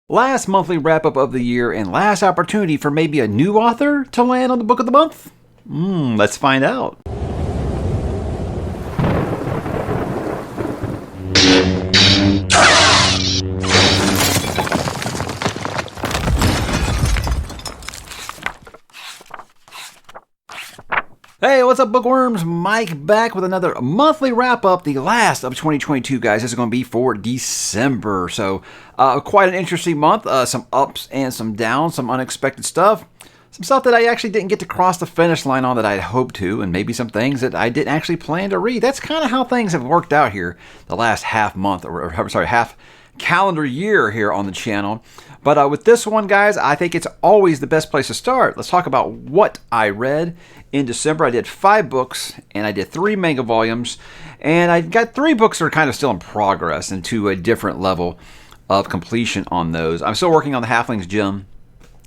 Last monthly wrap up of the year and last opportunity for maybe a new author to land on the book of the month? Let's find out. Hey, what's up, bookworms? Mike back with another monthly wrap up, the last of 2022, guys. This is going to be for December. So, quite an interesting month. Some ups and some downs, some unexpected stuff. Some stuff that I actually didn't get to cross the finish line on that I'd hoped to, and maybe some things that I didn't actually plan to read. That's kind of how things have worked out here the last half calendar year here on the channel. But with this one, guys, I think it's always the best place to start. Let's talk about what I read in December. I did 5 books, and I did 3 manga volumes, and I got 3 books that are kind of still in progress and to a different level of completion on those. I'm still working on the Halfling's Gem.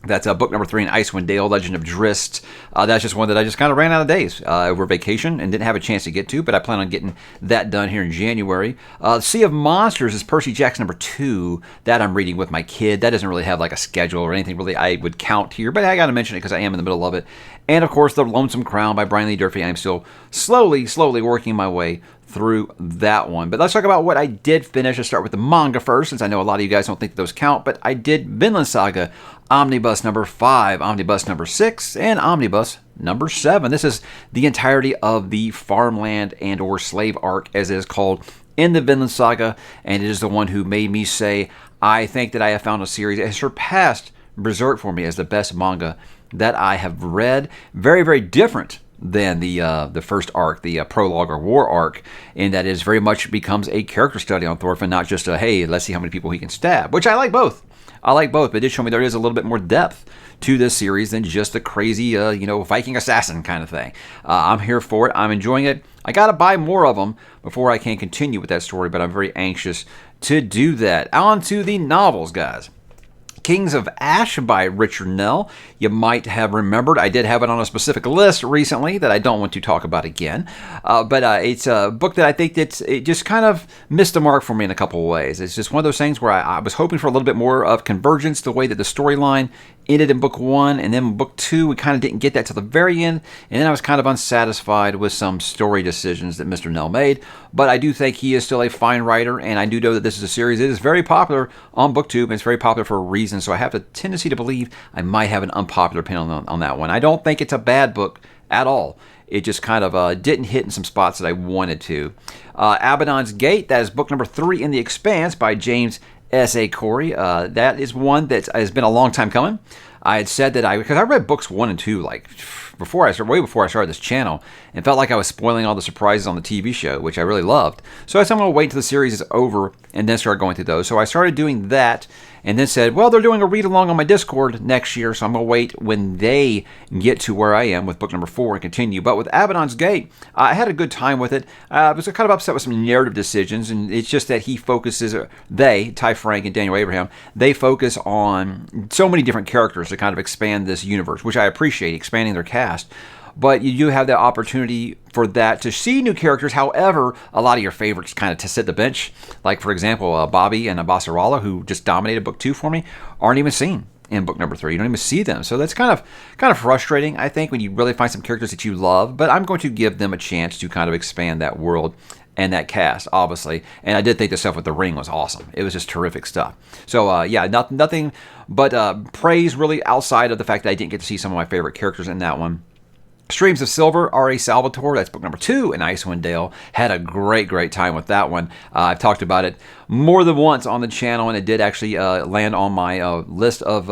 That's book number 3 in Icewind Dale, Legend of Drizzt. That's just one that I just kind of ran out of days over vacation and didn't have a chance to get to, but I plan on getting that done here in January. Sea of Monsters is Percy Jackson number 2. That I'm reading with my kid. That doesn't really have like a schedule or anything really I would count here, but I got to mention it because I am in the middle of it. And of course, The Lonesome Crown by Brian Lee Durfee. I'm still slowly working my way through that one. But let's talk about what I did finish. Let's start with the manga first, since I know a lot of you guys don't think those count, but I did Vinland Saga Omnibus number 5, Omnibus number 6, and Omnibus number 7. This is the entirety of the farmland and or slave arc, as it is called in the Vinland Saga, and it is the one who made me say, I think that I have found a series that has surpassed Berserk for me as the best manga that I have read. Very, very different than the first arc, the prologue or war arc, in that it very much becomes a character study on Thorfinn, not just a, hey, let's see how many people he can stab, which I like both. But it did show me there is a little bit more depth to this series than just the crazy, Viking assassin kind of thing. I'm here for it. I'm enjoying it. I got to buy more of them before I can continue with that story, but I'm very anxious to do that. On to the novels, guys. Kings of Ash by Richard Nell. You might have remembered I did have it on a specific list recently that I don't want to talk about again. But it's a book that I think that it just kind of missed the mark for me in a couple of ways. It's just one of those things where I was hoping for a little bit more of convergence, the way that the storyline ended in book 1, and then book 2, we kind of didn't get that till the very end, and then I was kind of unsatisfied with some story decisions that Mr. Nell made. But I do think he is still a fine writer, and I do know that this is a series that is very popular on BookTube, and it's very popular for a reason, so I have a tendency to believe I might have an unpopular opinion on that one. I don't think it's a bad book at all. It just kind of didn't hit in some spots that I wanted to. Abaddon's Gate, that is book number 3 in The Expanse by James S.A. Corey. That is one that has been a long time coming. I had said that because I read books 1 and 2 way before I started this channel, and felt like I was spoiling all the surprises on the TV show, which I really loved. So I said I'm going to wait until the series is over and then start going through those. So I started doing that, and then said, well, they're doing a read along on my Discord next year, so I'm going to wait when they get to where I am with book number 4 and continue. But with Abaddon's Gate, I had a good time with it. I was kind of upset with some narrative decisions, and it's just that Ty Frank and Daniel Abraham, they focus on so many different characters to kind of expand this universe, which I appreciate, expanding their cast. But you do have the opportunity for that to see new characters. However, a lot of your favorites kind of to sit the bench, like for example, Bobby and Abasarala, who just dominated book 2 for me, aren't even seen in book number 3. You don't even see them. So that's kind of frustrating, I think, when you really find some characters that you love. But I'm going to give them a chance to kind of expand that world and that cast, obviously. And I did think the stuff with the ring was awesome. It was just terrific stuff. So, nothing but praise really outside of the fact that I didn't get to see some of my favorite characters in that one. Streams of Silver, R.A. Salvatore, that's book number 2 in Icewind Dale. Had a great time with that one. I've talked about it more than once on the channel, and it did actually land on my list of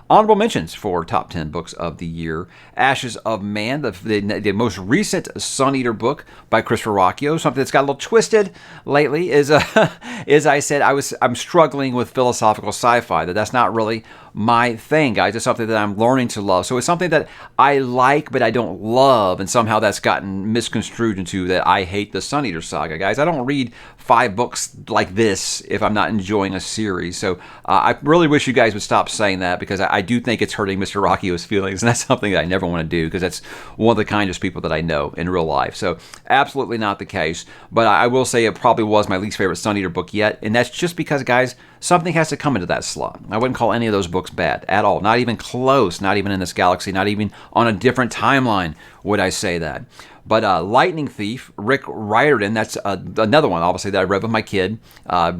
honorable mentions for top 10 books of the year. Ashes of Man, the most recent Sun Eater book by Christopher Rocchio, something that's got a little twisted lately, is I said I'm struggling with philosophical sci-fi, that's not really my thing, guys. It's something that I'm learning to love. So it's something that I like, but I don't love, and somehow that's gotten misconstrued into that I hate the Sun Eater saga. Guys, I don't read 5 books like this if I'm not enjoying a series. So I really wish you guys would stop saying that, because I do think it's hurting Mr. Rocchio's feelings, and that's something that I never want to do, because that's one of the kindest people that I know in real life. So absolutely not the case. But I will say it probably was my least favorite Sun Eater book yet, and that's just because, guys, something has to come into that slot. I wouldn't call any of those books bad at all. Not even close. Not even in this galaxy. Not even on a different timeline would I say that. But Lightning Thief, Rick Riordan, that's another one, obviously, that I read with my kid,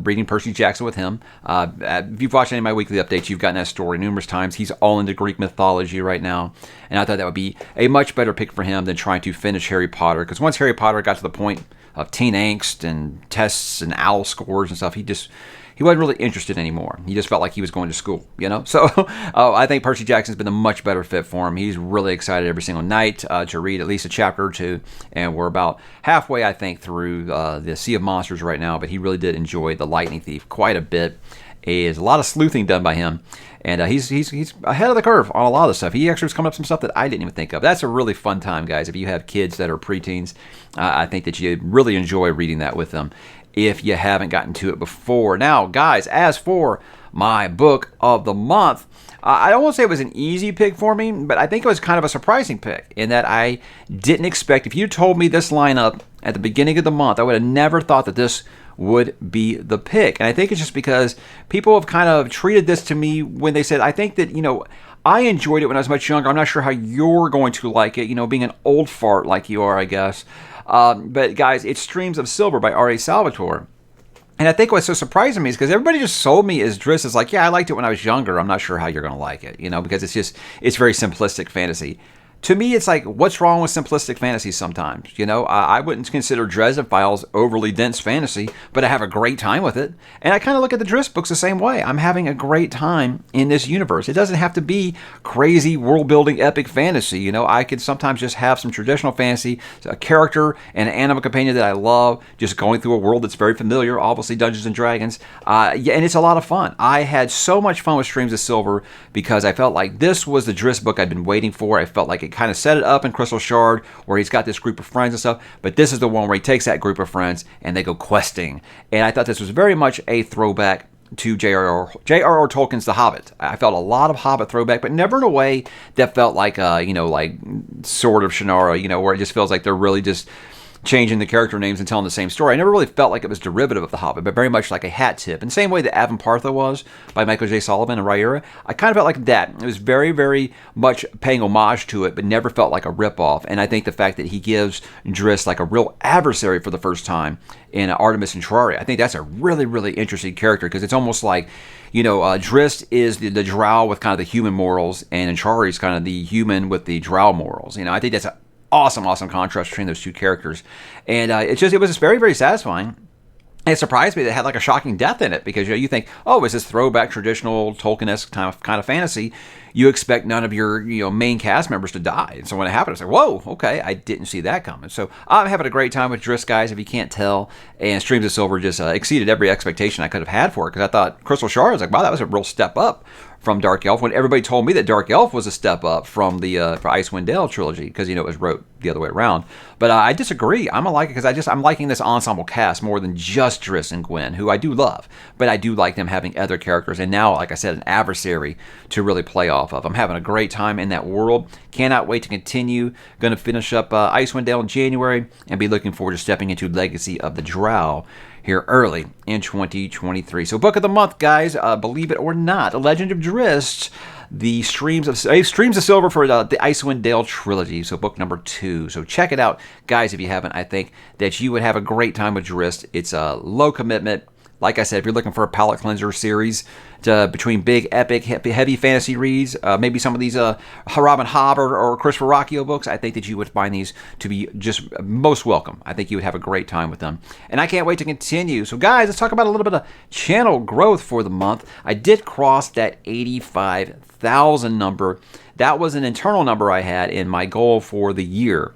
reading Percy Jackson with him. If you've watched any of my weekly updates, you've gotten that story numerous times. He's all into Greek mythology right now, and I thought that would be a much better pick for him than trying to finish Harry Potter, because once Harry Potter got to the point of teen angst and tests and OWL scores and stuff, he wasn't really interested anymore. He just felt like he was going to school, you know? So I think Percy Jackson's been a much better fit for him. He's really excited every single night to read at least a chapter or two. And we're about halfway, I think, through the Sea of Monsters right now. But he really did enjoy The Lightning Thief quite a bit. There's a lot of sleuthing done by him. And he's ahead of the curve on a lot of the stuff. He actually was coming up with some stuff that I didn't even think of. That's a really fun time, guys. If you have kids that are preteens, I think that you really enjoy reading that with them, if you haven't gotten to it before. Now, guys, as for my book of the month, I don't want to say it was an easy pick for me, but I think it was kind of a surprising pick in that I didn't expect. If you told me this lineup at the beginning of the month, I would have never thought that this would be the pick. And I think it's just because people have kind of treated this to me when they said, I think that, I enjoyed it when I was much younger. I'm not sure how you're going to like it, being an old fart like you are, I guess. But guys, it's Streams of Silver by R.A. Salvatore. And I think what's so surprising me is because everybody just sold me as Driss as like, yeah, I liked it when I was younger. I'm not sure how you're going to like it, because it's very simplistic fantasy. To me, it's like, what's wrong with simplistic fantasy sometimes? I wouldn't consider Dresden Files overly dense fantasy, but I have a great time with it. And I kind of look at the Driss books the same way. I'm having a great time in this universe. It doesn't have to be crazy world-building epic fantasy. I could sometimes just have some traditional fantasy, a character and an animal companion that I love, just going through a world that's very familiar, obviously Dungeons & Dragons. And it's a lot of fun. I had so much fun with Streams of Silver because I felt like this was the Driss book I'd been waiting for. I felt like it kind of set it up in Crystal Shard where he's got this group of friends and stuff, but this is the one where he takes that group of friends and they go questing. And I thought this was very much a throwback to J.R.R. Tolkien's The Hobbit. I felt a lot of Hobbit throwback, but never in a way that felt like like Sword of Shannara, where it just feels like they're really just changing the character names and telling the same story. I never really felt like it was derivative of The Hobbit, but very much like a hat tip. And same way that Avon was by Michael J. Sullivan and Rhaenyra, I kind of felt like that. It was very, very much paying homage to it, but never felt like a ripoff. And I think the fact that he gives Driss like a real adversary for the first time in Artemis and Terraria, I think that's a really, really interesting character because it's almost like, Driss is the drow with kind of the human morals, and Anchari is kind of the human with the drow morals. I think that's a awesome contrast between those two characters, and it was just very, very satisfying. And it surprised me that it had like a shocking death in it because you think, oh, is this throwback traditional Tolkien-esque kind of fantasy? You expect none of your main cast members to die, and so when it happened, I was like, whoa, okay, I didn't see that coming. So I'm having a great time with Driss, guys, if you can't tell, and Streams of Silver just exceeded every expectation I could have had for it because I thought Crystal Shard was like, wow, that was a real step up from Dark Elf when everybody told me that Dark Elf was a step up from the for Icewind Dale trilogy because it was wrote the other way around. But I disagree. I'm gonna like it because I'm liking this ensemble cast more than just Driss and Gwen, who I do love, but I do like them having other characters and now, like I said, an adversary to really play off of. I'm having a great time in that world. Cannot wait to continue. Going to finish up Icewind Dale in January and be looking forward to stepping into Legacy of the Drow here early in 2023. So book of the month, guys, believe it or not, The Legend of Driss, the Streams of Silver for the Icewind Dale trilogy, so book number 2. So check it out, guys, if you haven't. I think that you would have a great time with Driss. It's a low commitment. Like I said, if you're looking for a palate cleanser series between big, epic, heavy fantasy reads, maybe some of these Robin Hobb or Christopher Rocchio books, I think that you would find these to be just most welcome. I think you would have a great time with them. And I can't wait to continue. So guys, let's talk about a little bit of channel growth for the month. I did cross that 85,000 number. That was an internal number I had in my goal for the year.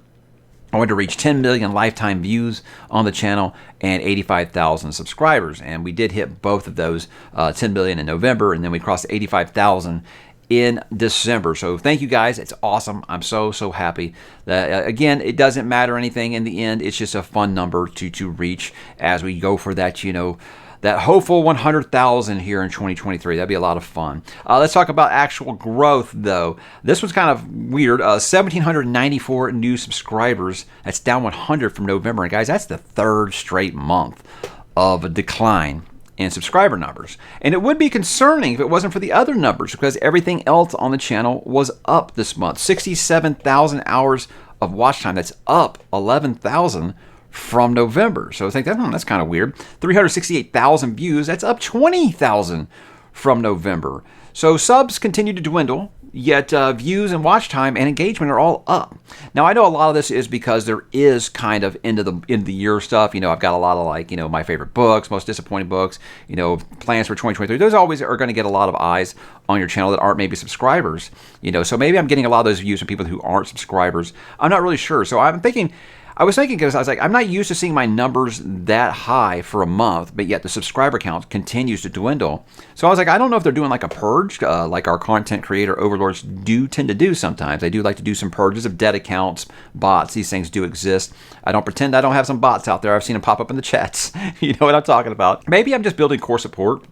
I wanted to reach 10 million lifetime views on the channel and 85,000 subscribers. And we did hit both of those, 10 million in November, and then we crossed 85,000 in December. So thank you guys. It's awesome. I'm so happy. Again, it doesn't matter anything in the end. It's just a fun number to reach as we go for that, that hopeful 100,000 here in 2023. That'd be a lot of fun. Let's talk about actual growth, though. This was kind of weird. 1,794 new subscribers. That's down 100 from November. And guys, that's the third straight month of a decline in subscriber numbers. And it would be concerning if it wasn't for the other numbers, because everything else on the channel was up this month. 67,000 hours of watch time. That's up 11,000 from November. So I think that's kind of weird. 368,000 views. That's up 20,000 from November. So subs continue to dwindle, yet views and watch time and engagement are all up. Now, I know a lot of this is because there is kind of end of the year stuff. I've got a lot of my favorite books, most disappointing books, plans for 2023. Those always are going to get a lot of eyes on your channel that aren't maybe subscribers. So maybe I'm getting a lot of those views from people who aren't subscribers. I'm not really sure. So I was thinking, because I was like, I'm not used to seeing my numbers that high for a month, but yet the subscriber count continues to dwindle. So I was like, I don't know if they're doing like a purge, like our content creator overlords do tend to do sometimes. They do like to do some purges of dead accounts, bots. These things do exist. I don't pretend I don't have some bots out there. I've seen them pop up in the chats. You know what I'm talking about. Maybe I'm just building core support,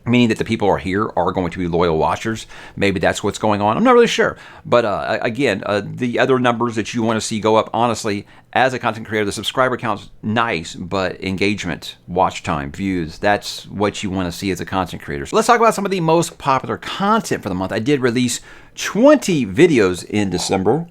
meaning that the people who are here are going to be loyal watchers. Maybe that's what's going on. I'm not really sure. But again, the other numbers that you want to see go up, honestly, as a content creator, the subscriber count's nice, but engagement, watch time, views, that's what you want to see as a content creator. So let's talk about some of the most popular content for the month. I did release 20 videos in December.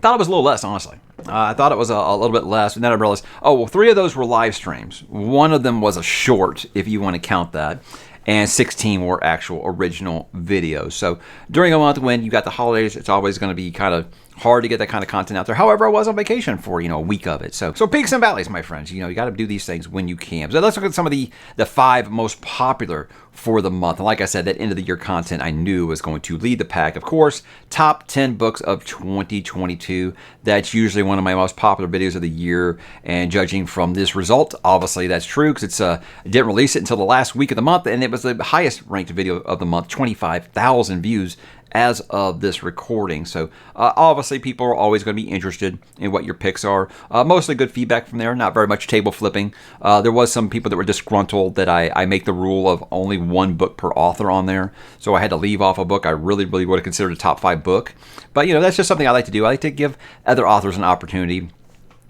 Thought it was a little less, honestly. I thought it was a little bit less, and then I realized, 3 of those were live streams. One of them was a short, if you want to count that, and 16 were actual original videos. So during a month when you got the holidays, it's always going to be kind of hard to get that kind of content out there. However, I was on vacation for, a week of it. So peaks and valleys, my friends. You got to do these things when you can. So let's look at some of the 5 most popular for the month. And like I said, that end of the year content I knew was going to lead the pack. Of course, top 10 books of 2022. That's usually one of my most popular videos of the year. And judging from this result, obviously that's true, because I didn't release it until the last week of the month, and it was the highest ranked video of the month, 25,000 views as of this recording. So obviously people are always going to be interested in what your picks are. Mostly good feedback from there, not very much table flipping. There was some people that were disgruntled that I make the rule of only 1 book per author on there. So I had to leave off a book I really would have considered a top 5 book. But that's just something I like to do. I like to give other authors an opportunity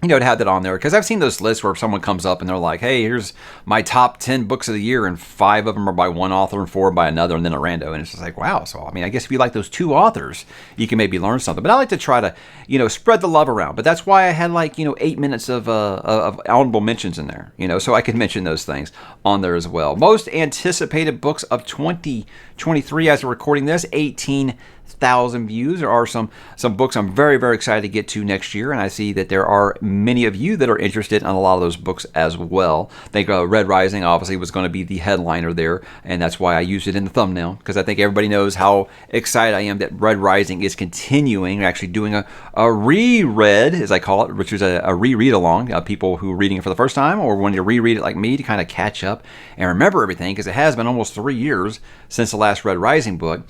to have that on there, because I've seen those lists where someone comes up and they're like, hey, here's my top 10 books of the year, and 5 of them are by one author and 4 by another, and then a rando. And it's just like, wow. So, I guess if you like those 2 authors, you can maybe learn something. But I like to try to, spread the love around. But that's why I had 8 minutes of honorable mentions in there, so I could mention those things on there as well. Most anticipated books of 2023 as we're recording this, 18,000 views. There are some books I'm very excited to get to next year, and I see that there are many of you that are interested in a lot of those books as well. I think Red Rising obviously was going to be the headliner there, and that's why I used it in the thumbnail, because I think everybody knows how excited I am that Red Rising is continuing. We're actually doing a reread, as I call it, which is a reread along. People who are reading it for the first time, or want to reread it like me to kind of catch up and remember everything, because it has been almost 3 years since the last Red Rising book.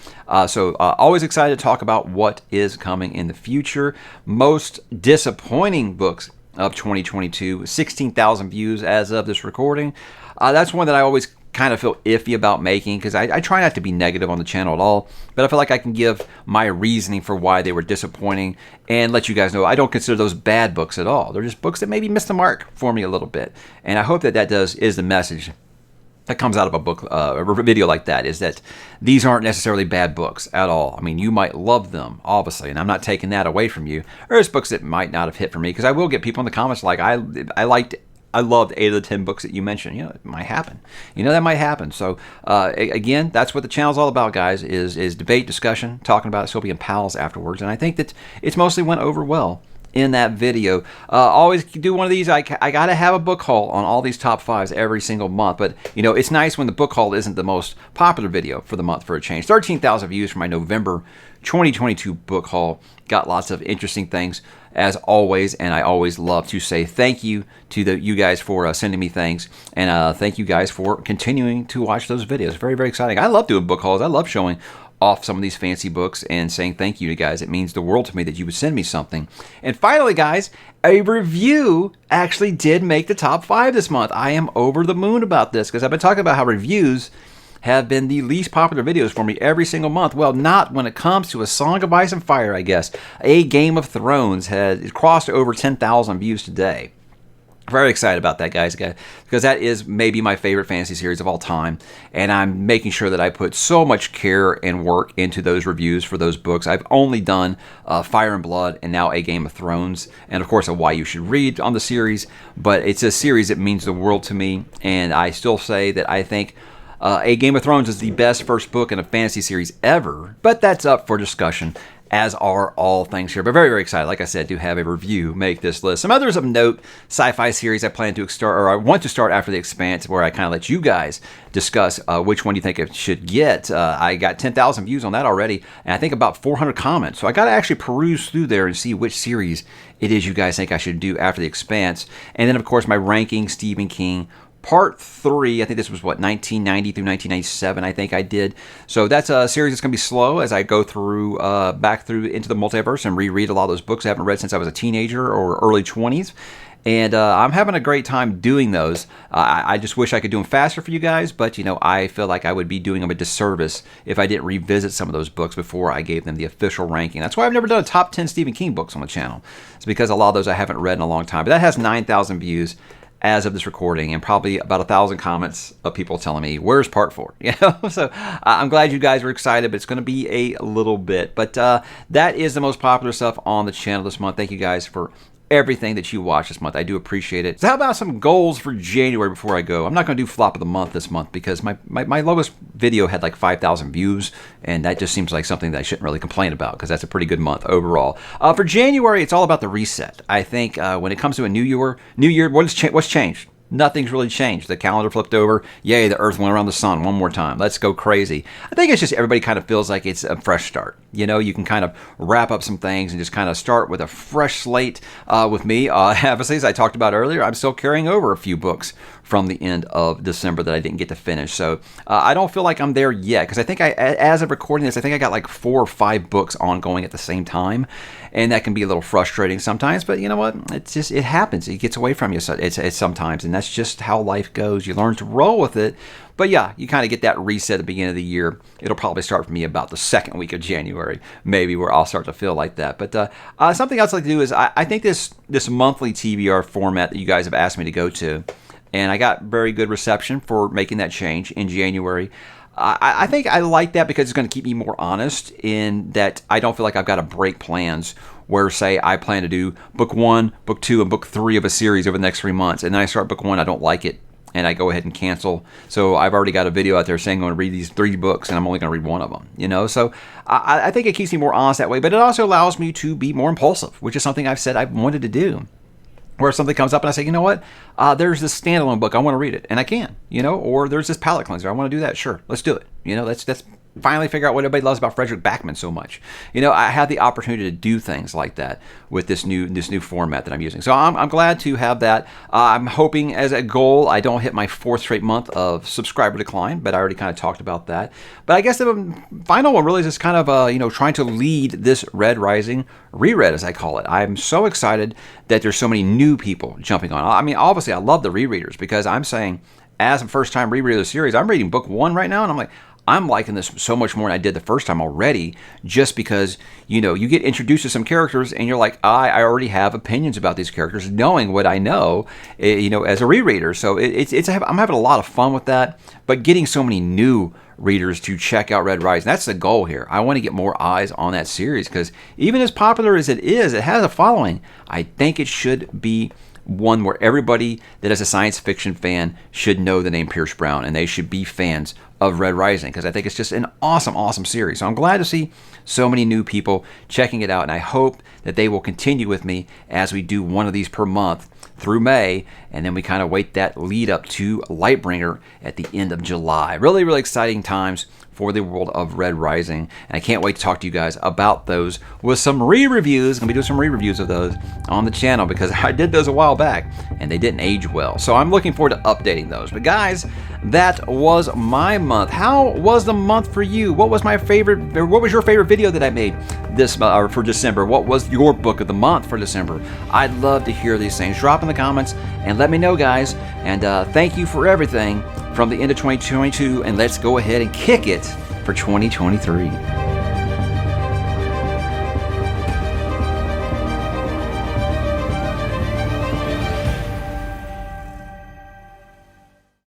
So always excited to talk about what is coming in the future. Most disappointing books of 2022, 16,000 views as of this recording. That's one that I always kind of feel iffy about making, because I try not to be negative on the channel at all, but I feel like I can give my reasoning for why they were disappointing and let you guys know I don't consider those bad books at all. They're just books that maybe missed the mark for me a little bit. And I hope that is the message that comes out of a book, a video like that, is that these aren't necessarily bad books at all. You might love them, obviously, and I'm not taking that away from you. There's books that might not have hit for me, because I will get people in the comments like, I loved 8 of the 10 books that you mentioned. It might happen. That might happen. So again, that's what the channel's all about, guys, is debate, discussion, talking about it, so being pals afterwards. And I think that it's mostly went over well in that video. Always do one of these. I got to have a book haul on all these top 5s every single month. But, you know, it's nice when the book haul isn't the most popular video for the month for a change. 13,000 views for my November 2022 book haul. Got lots of interesting things as always, and I always love to say thank you to you guys for sending me things, and thank you guys for continuing to watch those videos. Very, very exciting. I love doing book hauls. I love showing off some of these fancy books and saying thank you to guys. It means the world to me that you would send me something. And finally, guys, a review actually did make the top 5 this month. I am over the moon about this because I've been talking about how reviews have been the least popular videos for me every single month. Well, not when it comes to A Song of Ice and Fire, I guess. A Game of Thrones has crossed over 10,000 views today. Very excited about that, guys, because that is maybe my favorite fantasy series of all time, and I'm making sure that I put so much care and work into those reviews for those books. I've only done Fire and Blood and now A Game of Thrones, and of course a Why You Should Read on the series, but it's a series that means the world to me, and I still say that I think A Game of Thrones is the best first book in a fantasy series ever, but that's up for discussion, as are all things here. But very, very excited, like I said, to have a review make this list. Some others of note, sci-fi series I plan to start, or I want to start after The Expanse, where I kind of let you guys discuss which one you think it should get. I got 10,000 views on that already, and I think about 400 comments. So I got to actually peruse through there and see which series it is you guys think I should do after The Expanse. And then, of course, my ranking Stephen King Part 3, I think this was, 1990 through 1997, I think I did. So that's a series that's going to be slow as I go through, back through into the multiverse and reread a lot of those books I haven't read since I was a teenager or early 20s. And I'm having a great time doing those. I just wish I could do them faster for you guys, but, you know, I feel like I would be doing them a disservice if I didn't revisit some of those books before I gave them the official ranking. That's why I've never done a top 10 Stephen King books on the channel. It's because a lot of those I haven't read in a long time. But that has 9,000 views as of this recording, and probably about 1,000 comments of people telling me, where's part 4? You know, so I'm glad you guys are excited, but it's going to be a little bit. But that is the most popular stuff on the channel this month. Thank you guys for everything that you watch this month. I do appreciate it. So how about some goals for January before I go? I'm not going to do flop of the month this month because my lowest video had like 5,000 views, and that just seems like something that I shouldn't really complain about because that's a pretty good month overall. For January, it's all about the reset. I think when it comes to a new year, what's changed? Nothing's really changed. The calendar flipped over. Yay, the Earth went around the sun one more time. Let's go crazy. I think it's just everybody kind of feels like it's a fresh start. You know, you can kind of wrap up some things and just kind of start with a fresh slate. With me, obviously, as I talked about earlier, I'm still carrying over a few books from the end of December that I didn't get to finish. So I don't feel like I'm there yet because I think as of recording this, I think I got like 4 or 5 books ongoing at the same time. And that can be a little frustrating sometimes, but you know what? It happens. It gets away from you it's sometimes, and that's just how life goes. You learn to roll with it. But yeah, you kind of get that reset at the beginning of the year. It'll probably start for me about the second week of January, maybe, where I'll start to feel like that. But something else I'd like to do is I think this monthly TBR format that you guys have asked me to go to, and I got very good reception for making that change in January. I think I like that because it's going to keep me more honest in that I don't feel like I've got to break plans where, say, I plan to do book 1, book 2, and book 3 of a series over the next 3 months. And then I start book 1, I don't like it, and I go ahead and cancel. So I've already got a video out there saying I'm going to read these 3 books, and I'm only going to read 1 of them. You know, so I think it keeps me more honest that way. But it also allows me to be more impulsive, which is something I've said I've wanted to do. Where something comes up and I say, you know what, there's this standalone book, I want to read it, and I can, you know, or there's this palate cleanser, I want to do that, sure, let's do it, you know, let's finally figure out what everybody loves about Frederick Backman so much. You know, I have the opportunity to do things like that with this new format that I'm using. So I'm glad to have that. I'm hoping as a goal I don't hit my 4th straight month of subscriber decline, but I already kind of talked about that. But I guess the final one really is just kind of, you know, trying to lead this Red Rising reread, as I call it. I'm so excited that there's so many new people jumping on. I mean, obviously I love the rereaders because I'm saying, as a first-time rereader of the series, I'm reading book 1 right now, and I'm like, I'm liking this so much more than I did the first time already, just because, you know, you get introduced to some characters and you're like, I already have opinions about these characters, knowing what I know, you know, as a rereader. So I'm having a lot of fun with that, but getting so many new readers to check out Red Rising, that's the goal here. I want to get more eyes on that series because even as popular as it is, it has a following. I think it should be one where everybody that is a science fiction fan should know the name Pierce Brown, and they should be fans of Red Rising, because I think it's just an awesome, awesome series. So I'm glad to see so many new people checking it out, and I hope that they will continue with me as we do one of these per month through May, and then we kind of wait that lead up to Lightbringer at the end of July. Really, really exciting times for the world of Red Rising, and I can't wait to talk to you guys about those with some re-reviews. I'm gonna be doing some re-reviews of those on the channel because I did those a while back and they didn't age well. So I'm looking forward to updating those. But guys, that was my month. How was the month for you? What was my favorite, or what was your favorite video that I made this or for December? What was your book of the month for December? I'd love to hear these things. Drop in the comments and let me know, guys. And thank you for everything from the end of 2022, and let's go ahead and kick it for 2023.